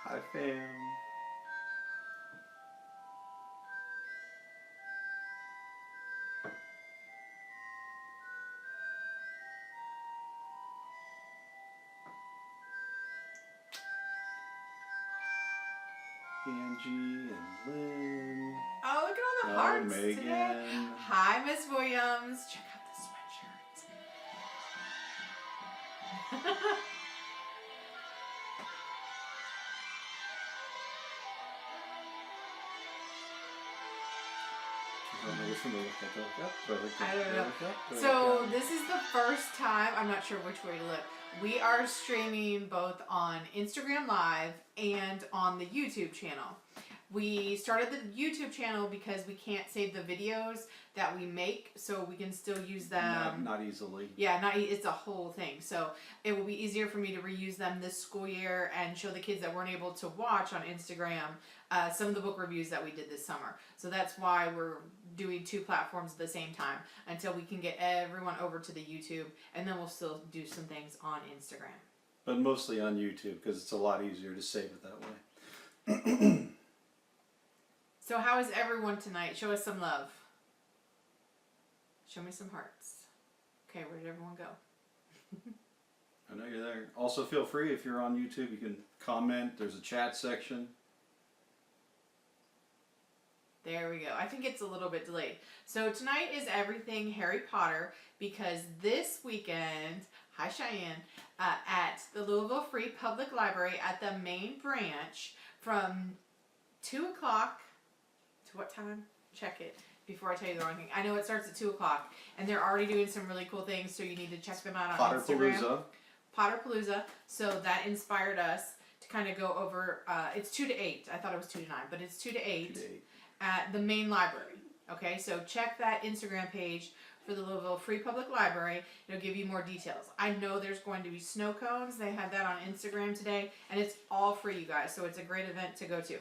Hi, fam. Angie and Lynn. Oh, look at all the hearts Megan. today. Hi, Miss Williams. Check out the sweatshirt. I don't know. So this is the first time, I'm not sure which way to look. We are streaming both on Instagram Live and on the YouTube channel. We started the YouTube channel because we can't save the videos that we make, so we can still use them. Not easily. Yeah, it's a whole thing. So it will be easier for me to reuse them this school year and show the kids that weren't able to watch on Instagram some of the book reviews that we did this summer. So that's why we're doing two platforms at the same time until we can get everyone over to the YouTube, and then we'll still do some things on Instagram. But mostly on YouTube because it's a lot easier to save it that way. So how is everyone tonight? Show us some love. Show me some hearts. Okay, where did everyone go? I know you're there. Also, feel free if you're on YouTube, you can comment. There's a chat section. There we go. I think it's a little bit delayed. So tonight is everything Harry Potter because this weekend, hi Cheyenne, at the Louisville Free Public Library at the main branch from 2 o'clock to what time? Check it before I tell you the wrong thing. I know it starts at 2 o'clock and they're already doing some really cool things, so you need to check them out on Instagram. Potterpalooza. So that inspired us to kind of go over, it's 2 to 8. I thought it was 2 to 9, but it's 2 to 8. 2 to 8. At the main library. Okay, so check that Instagram page for the Louisville Free Public Library. It'll give you more details. I know there's going to be snow cones. They had that on Instagram today, and it's all free, you guys, so it's a great event to go to.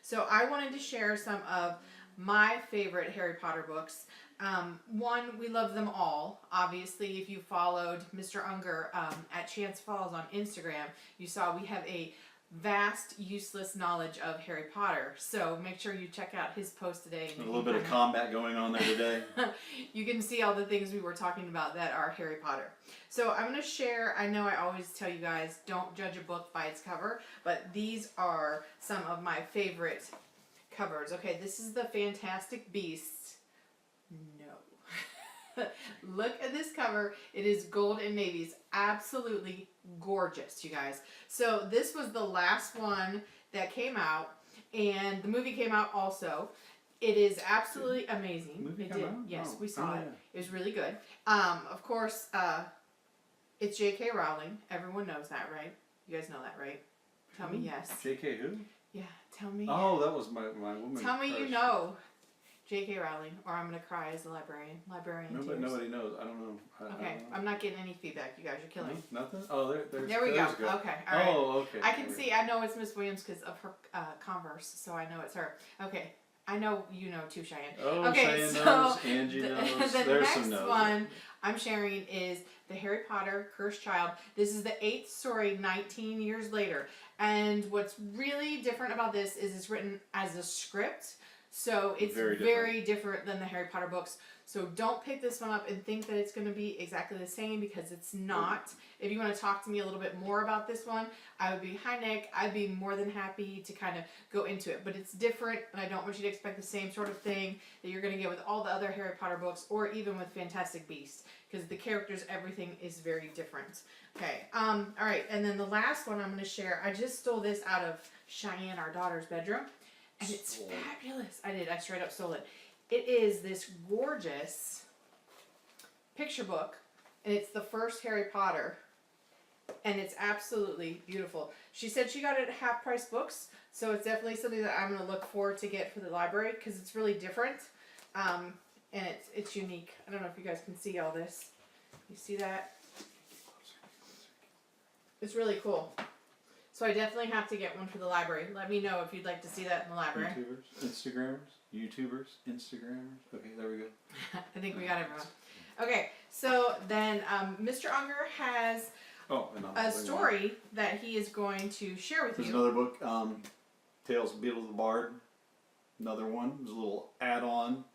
So I wanted to share some of my favorite Harry Potter books. One, we love them all. Obviously, if you followed Mr. Unger at Chance Falls on Instagram, you saw we have a vast, useless knowledge of Harry Potter. So make sure you check out his post today. A little bit of combat going on there today. You can see all the things we were talking about that are Harry Potter. So I'm going to share, I know I always tell you guys, don't judge a book by its cover, but these are some of my favorite covers. Okay, this is the Fantastic Beasts. No. Look at this cover. It is gold and navy. It's absolutely gorgeous, you guys. So this was the last one that came out, and the movie came out also. It is absolutely amazing. Movie it did. out? Yes, oh. we saw it. Yeah. It was really good. Of course, it's J.K. Rowling. Everyone knows that, right? You guys know that, right? Tell me yes. J.K. who? Yeah, tell me. Oh, that was my woman. Tell me crush. you know. J.K. Rowling, or I'm going to cry as a librarian. Nobody knows. I don't know. I okay, don't know. I'm not getting any feedback. You guys are killing me. Nothing? Oh, there we go. Good. Okay, all right. Oh, okay. I can see. I know it's Miss Williams because of her Converse, so I know it's her. Okay, I know you know too, Cheyenne. Oh, okay, Cheyenne so knows. Angie knows. The There's next some knows. one I'm sharing is the Harry Potter Cursed Child. This is the 8th story, 19 years later. And what's really different about this is it's written as a script. So it's very different than the Harry Potter books. So don't pick this one up and think that it's going to be exactly the same, because it's not. If you want to talk to me a little bit more about this one, I would be, hi Nick, I'd be more than happy to kind of go into it. But it's different, and I don't want you to expect the same sort of thing that you're going to get with all the other Harry Potter books, or even with Fantastic Beasts, because the characters, everything is very different. Okay, all right, and then the last one I'm going to share, I just stole this out of Cheyenne, our daughter's bedroom. And it's fabulous. I straight up stole it. It is this gorgeous picture book, and it's the first Harry Potter, and it's absolutely beautiful. She said she got it at Half Price Books, so it's definitely something that I'm going to look forward to get for the library, because it's really different, and it's unique. I don't know if you guys can see all this. You see that? It's really cool. So I definitely have to get one for the library. Let me know if you'd like to see that in the library. YouTubers, Instagrammers. Okay, there we go. I think we got everyone. Okay, so then Mr. Unger has Oh, and a story that he is going to share with There's you. another book, Tales of Beetle the Bard. Another one. There's a little add-on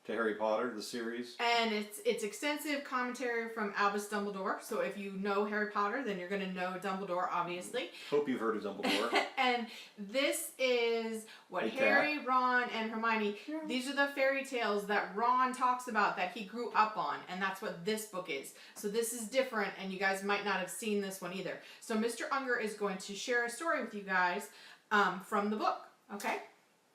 to Harry Potter, the series. And it's extensive commentary from Albus Dumbledore. So if you know Harry Potter, then you're going to know Dumbledore, obviously. Hope you've heard of Dumbledore. And this is what Hey, Harry, Ron, and Hermione, these are the fairy tales that Ron talks about that he grew up on. And that's what this book is. So this is different, and you guys might not have seen this one either. So Mr. Unger is going to share a story with you guys from the book. Okay?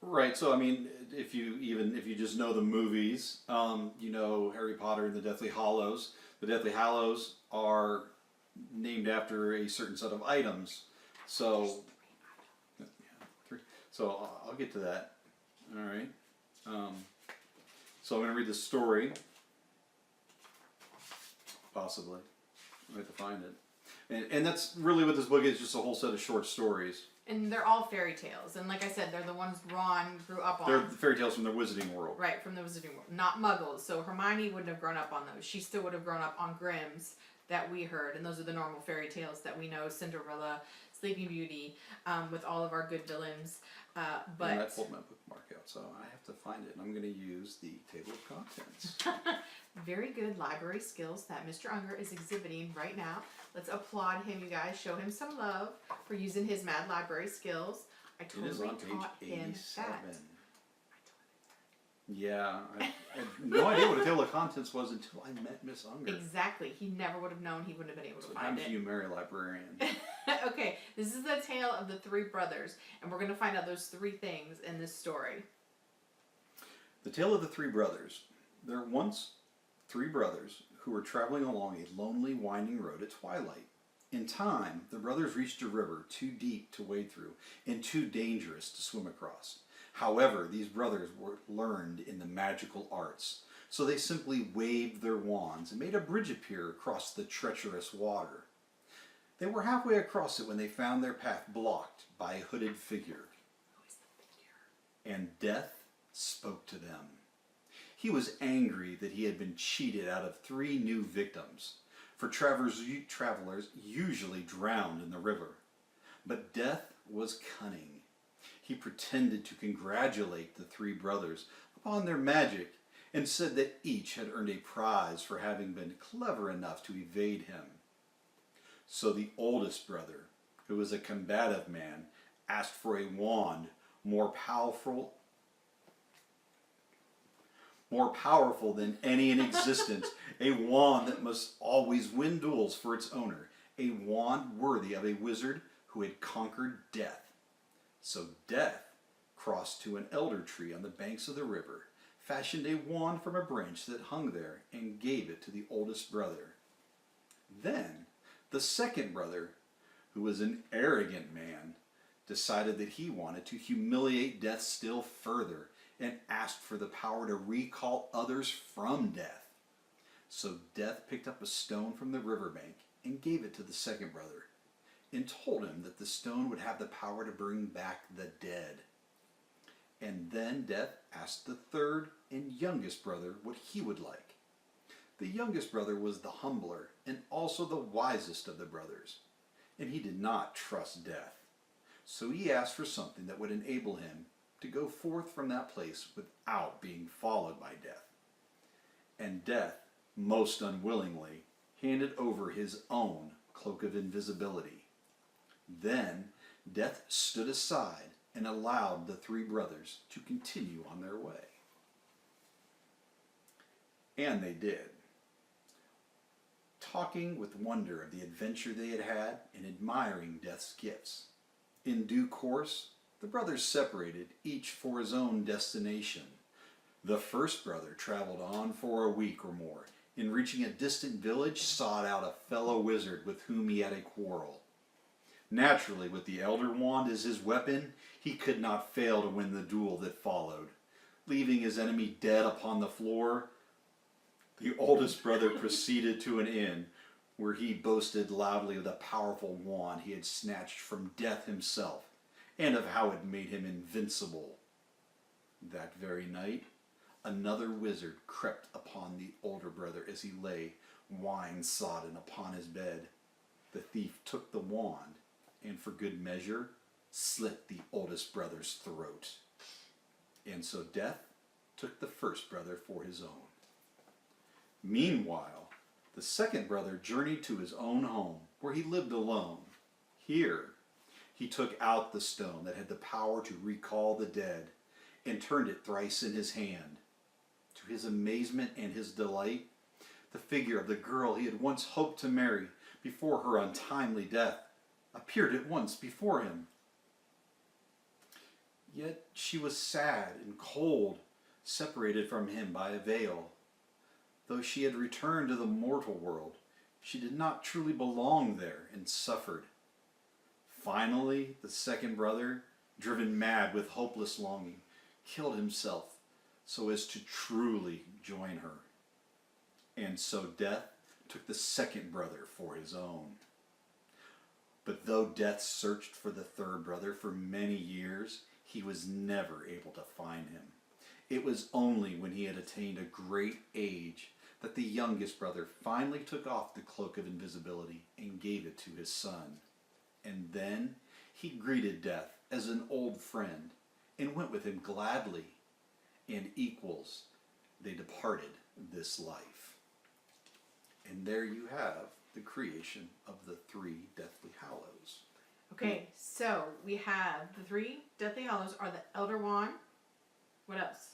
Right, so I mean, if you just know the movies, you know Harry Potter and the Deathly Hallows. The Deathly Hallows are named after a certain set of items. So, yeah, three. So I'll get to that. All right. So I'm going to read the story. Possibly, I have to find it, and that's really what this book is. Just a whole set of short stories. And they're all fairy tales. And like I said, they're the ones Ron grew up on. They're the fairy tales from the Wizarding World. Right, from the Wizarding World. Not Muggles. So Hermione wouldn't have grown up on those. She still would have grown up on Grimm's that we heard. And those are the normal fairy tales that we know. Cinderella, Sleeping Beauty, with all of our good villains. But And I pulled my bookmark out, so I have to find it. And I'm going to use the table of contents. very good library skills that Mr. Unger is exhibiting right now. Let's applaud him, you guys. Show him some love for using his mad library skills. I It is totally on page taught him 87. that. Yeah, I had no idea what a table of contents was until I met Miss Unger. Exactly. He never would have known. He wouldn't have been able to So find happens it. you marry a librarian. Okay, this is the tale of the three brothers, and we're going to find out those three things in this story. The Tale of the Three Brothers. There were once three brothers who were traveling along a lonely, winding road at twilight. In time, the brothers reached a river too deep to wade through and too dangerous to swim across. However, these brothers were learned in the magical arts, so they simply waved their wands and made a bridge appear across the treacherous water. They were halfway across it when they found their path blocked by a hooded figure. Who is the figure? And Death spoke to them. He was angry that he had been cheated out of 3 new victims, for travelers usually drowned in the river. But Death was cunning. He pretended to congratulate the 3 brothers upon their magic and said that each had earned a prize for having been clever enough to evade him. So the oldest brother, who was a combative man, asked for a wand more powerful than any in existence, a wand that must always win duels for its owner, a wand worthy of a wizard who had conquered death. So Death crossed to an elder tree on the banks of the river, fashioned a wand from a branch that hung there, and gave it to the oldest brother. Then the second brother, who was an arrogant man, decided that he wanted to humiliate Death still further and asked for the power to recall others from death. So Death picked up a stone from the riverbank and gave it to the second brother, and told him that the stone would have the power to bring back the dead. And then Death asked the third and youngest brother what he would like. The youngest brother was the humbler and also the wisest of the brothers, and he did not trust Death. So he asked for something that would enable him to go forth from that place without being followed by Death. And Death, most unwillingly, handed over his own cloak of invisibility. Then Death stood aside and allowed the 3 brothers to continue on their way. And they did, talking with wonder of the adventure they had had and admiring Death's gifts. In due course, the brothers separated, each for his own destination. The first brother traveled on for a week or more. In reaching a distant village, sought out a fellow wizard with whom he had a quarrel. Naturally, with the Elder Wand as his weapon, he could not fail to win the duel that followed. Leaving his enemy dead upon the floor, the oldest brother proceeded to an inn, where he boasted loudly of the powerful wand he had snatched from Death himself, and of how it made him invincible. That very night, another wizard crept upon the older brother as he lay, wine-sodden, upon his bed. The thief took the wand and for good measure slit the oldest brother's throat. And so Death took the first brother for his own. Meanwhile, the second brother journeyed to his own home, where he lived alone. Here, he took out the stone that had the power to recall the dead, and turned it thrice in his hand. To his amazement and his delight, the figure of the girl he had once hoped to marry before her untimely death appeared at once before him. Yet she was sad and cold, separated from him by a veil. Though she had returned to the mortal world, she did not truly belong there and suffered. Finally, the second brother, driven mad with hopeless longing, killed himself so as to truly join her. And so Death took the second brother for his own. But though Death searched for the third brother for many years, he was never able to find him. It was only when he had attained a great age that the youngest brother finally took off the cloak of invisibility and gave it to his son. And then he greeted Death as an old friend and went with him gladly. And equals, they departed this life. And there you have the creation of the three Deathly Hallows. Okay, so we have the three Deathly Hallows are the Elder Wand. What else?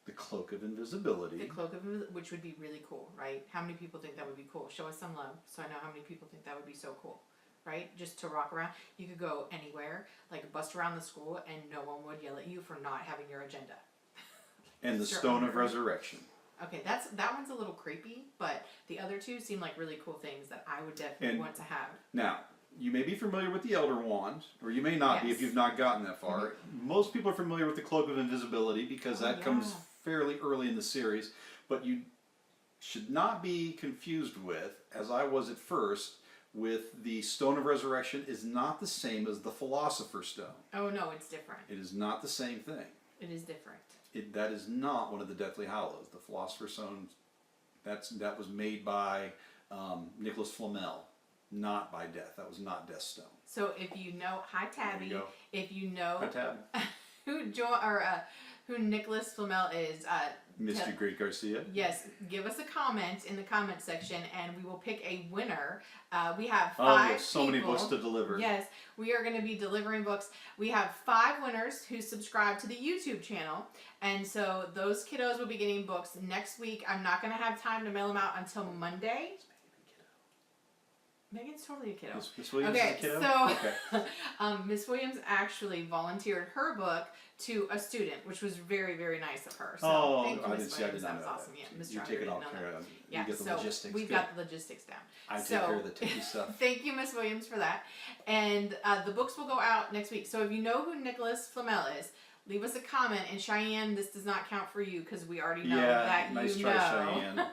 The Cloak of Invisibility. The Cloak of Invisibility, which would be really cool, right? How many people think that would be cool? Show us some love so I know how many people think that would be so cool, right? Just to rock around. You could go anywhere, like bust around the school, and no one would yell at you for not having your agenda. And the Stone of Resurrection. Okay, that one's a little creepy, but the other two seem like really cool things that I would definitely want to have. Now, you may be familiar with the Elder Wand, or you may not be if you've not gotten that far. Mm-hmm. Most people are familiar with the Cloak of Invisibility because that comes fairly early in the series, but you should not be confused with, as I was at first, with the Stone of Resurrection is not the same as the Philosopher's Stone. Oh no, it's different. It is not the same thing. It is different. That is not one of the Deathly Hallows. The Philosopher's Stone, that was made by Nicholas Flamel, not by Death. That was not Death's stone. So if you know, hi Tabby, if you know hi, Tab. who Nicholas Flamel is, Mr. Great Garcia. Yes, give us a comment in the comment section, and we will pick a winner. We have 5 people. So many books to deliver. Yes, we are going to be delivering books. We have 5 winners who subscribe to the YouTube channel, and so those kiddos will be getting books next week. I'm not going to have time to mail them out until Monday. Megan's totally a kiddo. Miss Williams is a kiddo? So Miss Williams actually volunteered her book to a student, which was very, very nice of her. So thank you, Miss Williams. That was awesome. Yeah, Mr. You take it all care of. Yeah, you get the logistics. We've got the logistics down. I take care of the techie stuff. Thank you, Miss Williams, for that. And the books will go out next week. So if you know who Nicholas Flamel is, leave us a comment. And Cheyenne, this does not count for you because we already know that nice you try, know. Cheyenne.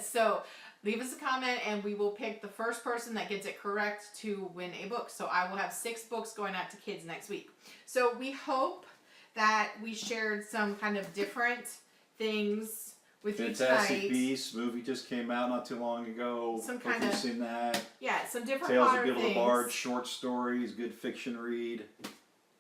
So leave us a comment and we will pick the first person that gets it correct to win a book. So I will have 6 books going out to kids next week. So we hope that we shared some kind of different things with you tonight. Fantastic Beasts movie just came out not too long ago. Some kind of seen that. Yeah, some different Tales Potter of Gilda things. Bard, short stories, good fiction read.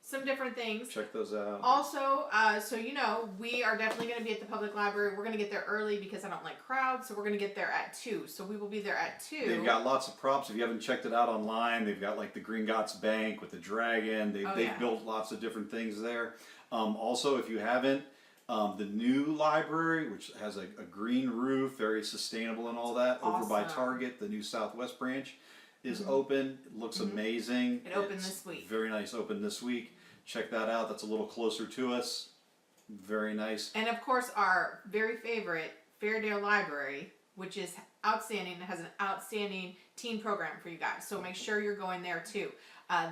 Some different things. Check those out. Also, so you know, we are definitely going to be at the public library. We're going to get there early because I don't like crowds, so we're going to get there at 2. So we will be there at 2. They've got lots of props. If you haven't checked it out online, they've got like the Gringotts Bank with the dragon. They've built lots of different things there. Also, if you haven't, the new library, which has a green roof, very sustainable and all that, over by Target, the new Southwest branch, is open. It looks amazing. It opened this week. Very nice. Opened this week. Check that out. That's a little closer to us. Very nice. And of course, our very favorite Fairdale Library, which is outstanding, has an outstanding teen program for you guys. So make sure you're going there too.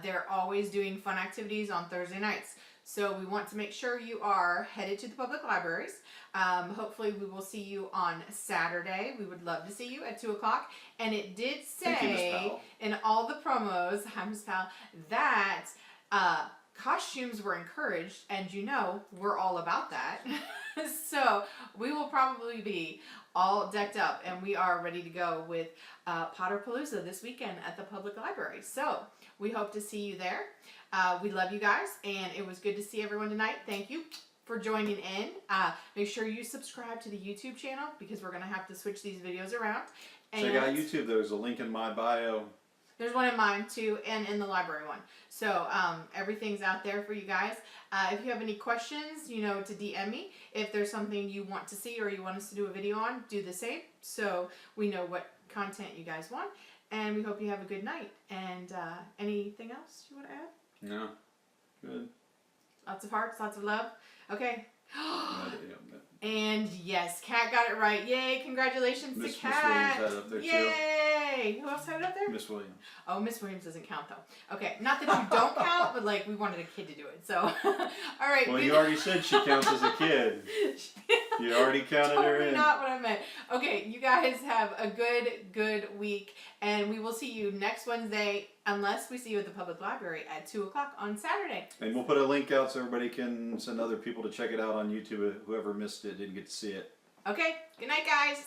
They're always doing fun activities on Thursday nights. So we want to make sure you are headed to the public libraries. Hopefully we will see you on Saturday. We would love to see you at 2 o'clock. And it did say in all the promos, hi Ms. Powell, that costumes were encouraged, and we're all about that. So we will probably be all decked up, and we are ready to go with Potterpalooza this weekend at the public library. So we hope to see you there. We love you guys, and it was good to see everyone tonight. Thank you for joining in. Make sure you subscribe to the YouTube channel, because we're going to have to switch these videos around. And check out YouTube. There's a link in my bio. There's one in mine too, and in the library one. So everything's out there for you guys. If you have any questions, to DM me. If there's something you want to see or you want us to do a video on, do the same, so we know what content you guys want. And we hope you have a good night. And anything else you want to add? No. Good. Lots of hearts, lots of love. Okay. Yeah. And yes, Kat got it right. Yay! Congratulations to Kat. Miss Williams had it up there too. Yay! Who else had it up there? Miss Williams. Oh, Miss Williams doesn't count though. Okay, not that you don't count, but like we wanted a kid to do it. So, all right. Well, you already said she counts as a kid. You already counted her Totally in. not what I meant. Okay, you guys have a good week, and we will see you next Wednesday, unless we see you at the public library at 2 o'clock on Saturday. And we'll put a link out so everybody can send other people to check it out on YouTube. Whoever missed it didn't get to see it. Okay, good night, guys.